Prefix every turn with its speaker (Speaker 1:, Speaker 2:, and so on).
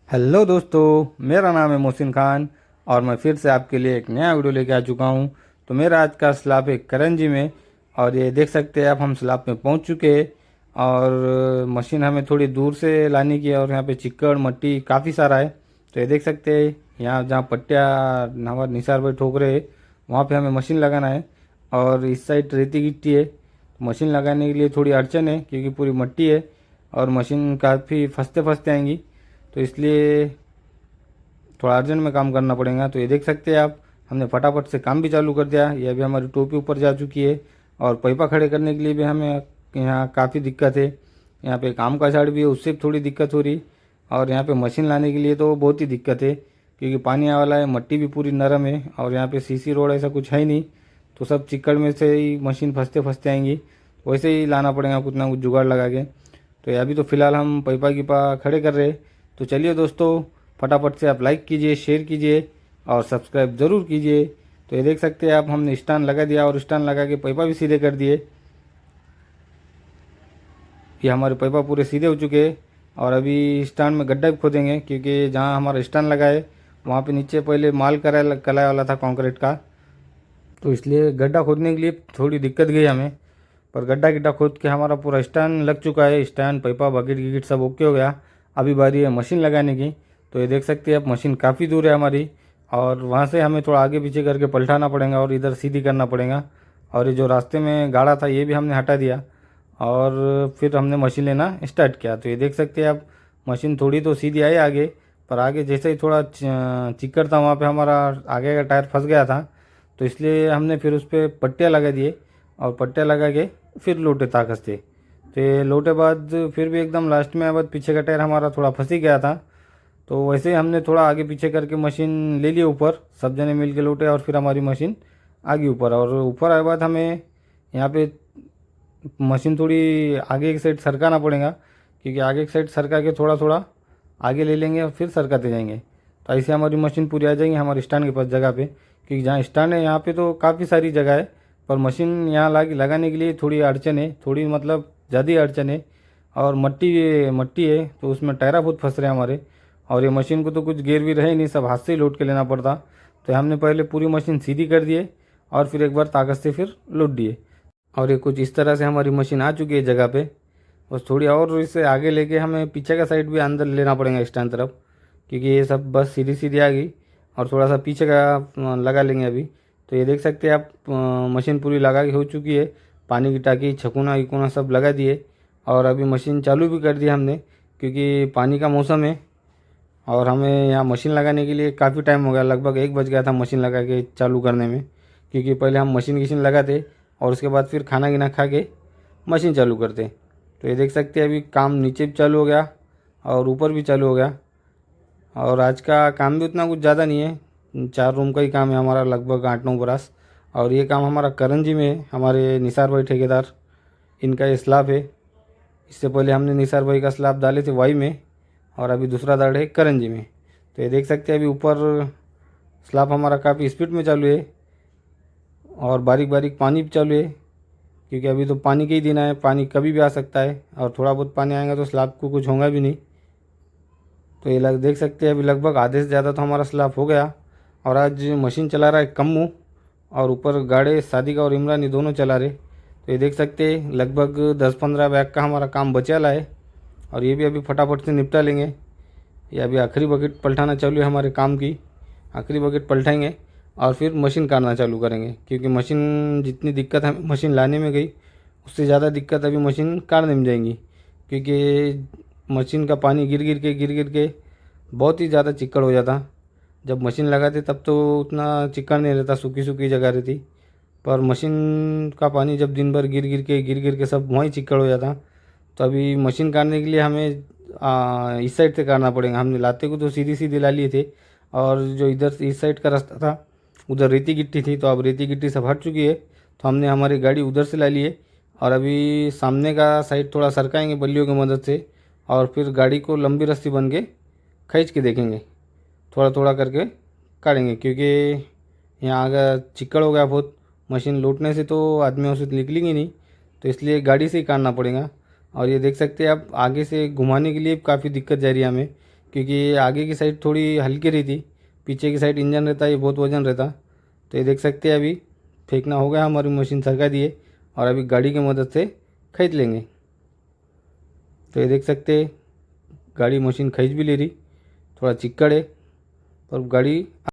Speaker 1: Hello दोस्तों, मेरा नाम है मोहसिन खान और मैं फिर से आपके लिए एक नया वीडियो लेके आ चुका हूँ। तो मेरा आज का स्लैब है करंजी में और ये देख सकते हैं आप, हम स्लैब में पहुँच चुके हैं। और मशीन हमें थोड़ी दूर से लानी की है और यहाँ पे चिक्कड़ मट्टी काफ़ी सारा है। तो ये देख सकते हैं, यहाँ जहाँ पट्टिया हमारे निसार भाई ठोक रहे हैं वहाँ पे हमें मशीन लगाना है। और इस साइड रेती गिट्टी है, मशीन लगाने के लिए थोड़ी अड़चन है क्योंकि पूरी मट्टी है और मशीन काफ़ी फंसते फंसते आएंगी। तो इसलिए थोड़ा अर्जेंट में काम करना पड़ेगा। तो ये देख सकते हैं आप, हमने फटाफट से काम भी चालू कर दिया। ये अभी हमारी टोपी ऊपर जा चुकी है और पैपा खड़े करने के लिए भी हमें यहाँ काफ़ी दिक्कत है। यहाँ पे काम का झाड़ भी है, उससे भी थोड़ी दिक्कत हो रही। और यहाँ पे मशीन लाने के लिए तो बहुत ही दिक्कत है क्योंकि पानी आने वाला है, मट्टी भी पूरी नरम है और यहाँ पे सीसी रोड ऐसा कुछ है ही नहीं। तो सब चिक्कड़ में से ही मशीन फंसते फंसते आएंगी। वैसे ही लाना पड़ेगा कुछ ना कुछ जुगाड़ लगा के। तो अभी तो फ़िलहाल हम पैपा की पा खड़े कर रहे हैं। तो चलिए दोस्तों, फटाफट से आप लाइक कीजिए, शेयर कीजिए और सब्सक्राइब ज़रूर कीजिए। तो ये देख सकते हैं आप, हमने स्टैंड लगा दिया और स्टैंड लगा के पैपा भी सीधे कर दिए। ये हमारे पैपा पूरे सीधे हो चुके हैं और अभी स्टैंड में गड्ढा भी खोदेंगे क्योंकि जहाँ हमारा स्टैंड लगा है वहाँ पे नीचे पहले माल कलाया वाला था कंक्रीट का। तो इसलिए गड्ढा खोदने के लिए थोड़ी दिक्कत गई हमें। पर गड्ढा गिड्ढा खोद के हमारा पूरा स्टैंड लग चुका है। स्टैंड पैपा बकेट गिकेट सब ओके हो गया। अभी बारी है मशीन लगाने की। तो ये देख सकते हैं आप, मशीन काफ़ी दूर है हमारी और वहाँ से हमें थोड़ा आगे पीछे करके पलटाना पड़ेगा और इधर सीधी करना पड़ेगा। और ये जो रास्ते में गाड़ा था ये भी हमने हटा दिया और फिर हमने मशीन लेना स्टार्ट किया। तो ये देख सकते हैं आप, मशीन थोड़ी तो सीधी आई आगे, पर आगे जैसे ही थोड़ा चिक्कड़ था वहाँ पे हमारा आगे का टायर फंस गया था। तो इसलिए हमने फिर उस पर पट्टियाँ लगा दिए और पट्टियाँ लगा के फिर लौटे ताकत से। तो ये लौटे बाद फिर भी एकदम लास्ट में बाद पीछे का टायर हमारा थोड़ा फंस ही गया था। तो वैसे ही हमने थोड़ा आगे पीछे करके मशीन ले ली ऊपर, सब जने मिल के लौटे और फिर हमारी मशीन आ गई ऊपर। और ऊपर आए बाद हमें यहाँ पे मशीन थोड़ी आगे एक साइड सरकाना पड़ेगा क्योंकि आगे एक साइड सरका के थोड़ा थोड़ा आगे ले लेंगे और फिर सरकाते जाएंगे। तो ऐसे हमारी मशीन पूरी आ जाएंगी हमारे स्टैंड के पास जगह पे, क्योंकि जहाँ स्टैंड है यहाँ पे तो काफ़ी सारी जगह है पर मशीन यहाँ लगाने के लिए थोड़ी अड़चन है, थोड़ी मतलब ज़्यादा ही अड़चन है। और मट्टी मट्टी है तो उसमें टायरा बहुत फंस रहे हैं हमारे। और ये मशीन को तो कुछ गियर भी रहे नहीं, सब हाथ से ही लोड के लेना पड़ता। तो हमने पहले पूरी मशीन सीधी कर दिए और फिर एक बार ताकत से फिर लोड दिए। और ये कुछ इस तरह से हमारी मशीन आ चुकी है जगह पे। बस थोड़ी और इसे आगे लेके हमें पीछे का साइड भी अंदर लेना पड़ेगा स्टैंड तरफ, क्योंकि ये सब बस सीधी सीधी आ गई और थोड़ा सा पीछे का लगा लेंगे अभी। तो ये देख सकते हैं आप, मशीन पूरी लगा के हो चुकी है। पानी की टाँकी छकुना इकुना सब लगा दिए और अभी मशीन चालू भी कर दी हमने क्योंकि पानी का मौसम है। और हमें यहाँ मशीन लगाने के लिए काफ़ी टाइम हो गया, लगभग 1 बज गया था मशीन लगा के चालू करने में, क्योंकि पहले हम मशीन लगाते और उसके बाद फिर खाना गिना खा के मशीन चालू करते। तो ये देख सकते हैं अभी काम नीचे भी चालू हो गया और ऊपर भी चालू हो गया। और आज का काम भी उतना कुछ ज़्यादा नहीं है, 4 रूम का ही काम है हमारा, लगभग 8-9 बरस। और ये काम हमारा करंजी में है, हमारे निसार भाई ठेकेदार, इनका ये स्लैब है। इससे पहले हमने निसार भाई का स्लैब डाले थे वाई में और अभी दूसरा दाड़ है करंजी में। तो ये देख सकते हैं अभी ऊपर स्लैब हमारा काफ़ी स्पीड में चालू है और बारीक बारीक पानी भी चालू है क्योंकि अभी तो पानी के ही दिन है, पानी कभी भी आ सकता है और थोड़ा बहुत पानी आएगा तो स्लैब को कुछ होगा भी नहीं। तो ये देख सकते हैं अभी लगभग आधे से ज़्यादा तो हमारा स्लैब हो गया। और आज मशीन चला रहा है कम्मू और ऊपर गाड़े सादिका और इमरानी दोनों चला रहे। तो ये देख सकते हैं लगभग 10-15 बैग का हमारा काम बचा है और ये भी अभी फटाफट से निपटा लेंगे। ये अभी आखिरी बकेट पलटाना चालू है हमारे काम की, आखिरी बकेट पलटाएंगे और फिर मशीन काटना चालू करेंगे क्योंकि मशीन जितनी दिक्कत है मशीन लाने में गई उससे ज़्यादा दिक्कत अभी मशीन काटने में जाएंगी, क्योंकि मशीन का पानी गिर गिर के बहुत ही ज़्यादा चिक्कड़ हो जाता। जब मशीन लगाते तब तो उतना चिक्कड़ नहीं रहता, सूखी सूखी जगह रहती, पर मशीन का पानी जब दिन भर गिर गिर के सब वहीं चिक्कड़ हो जाता। तो अभी मशीन काटने के लिए हमें इस साइड से काटना पड़ेगा। हमने लाते को तो सीधी सीधी ला लिए थे और जो इधर से इस साइड का रास्ता था उधर रेती गिट्टी थी, तो अब रेती गिट्टी सब हट चुकी है। तो हमने हमारी गाड़ी उधर से ला ली है और अभी सामने का साइड थोड़ा सरकाएंगे बल्लियों की मदद से और फिर गाड़ी को लंबी रस्सी बन के खींच के देखेंगे, थोड़ा थोड़ा करके काटेंगे क्योंकि यहाँ अगर चिक्कड़ हो गया बहुत, मशीन लौटने से तो आदमियों से निकलेंगी नहीं, तो इसलिए गाड़ी से ही काटना पड़ेगा। और ये देख सकते हैं आप, आगे से घुमाने के लिए काफ़ी दिक्कत जा रही है हमें क्योंकि ये आगे की साइड थोड़ी हल्की रहती, पीछे की साइड इंजन रहता, ये बहुत वजन रहता। तो ये देख सकते हैं अभी फेंकना हो गया, हमारी मशीन सरका दी है और अभी गाड़ी की मदद से खींच लेंगे। तो ये देख सकते हैं गाड़ी मशीन खींच भी ले रही, थोड़ा चिक्कड़ है पर गाड़ी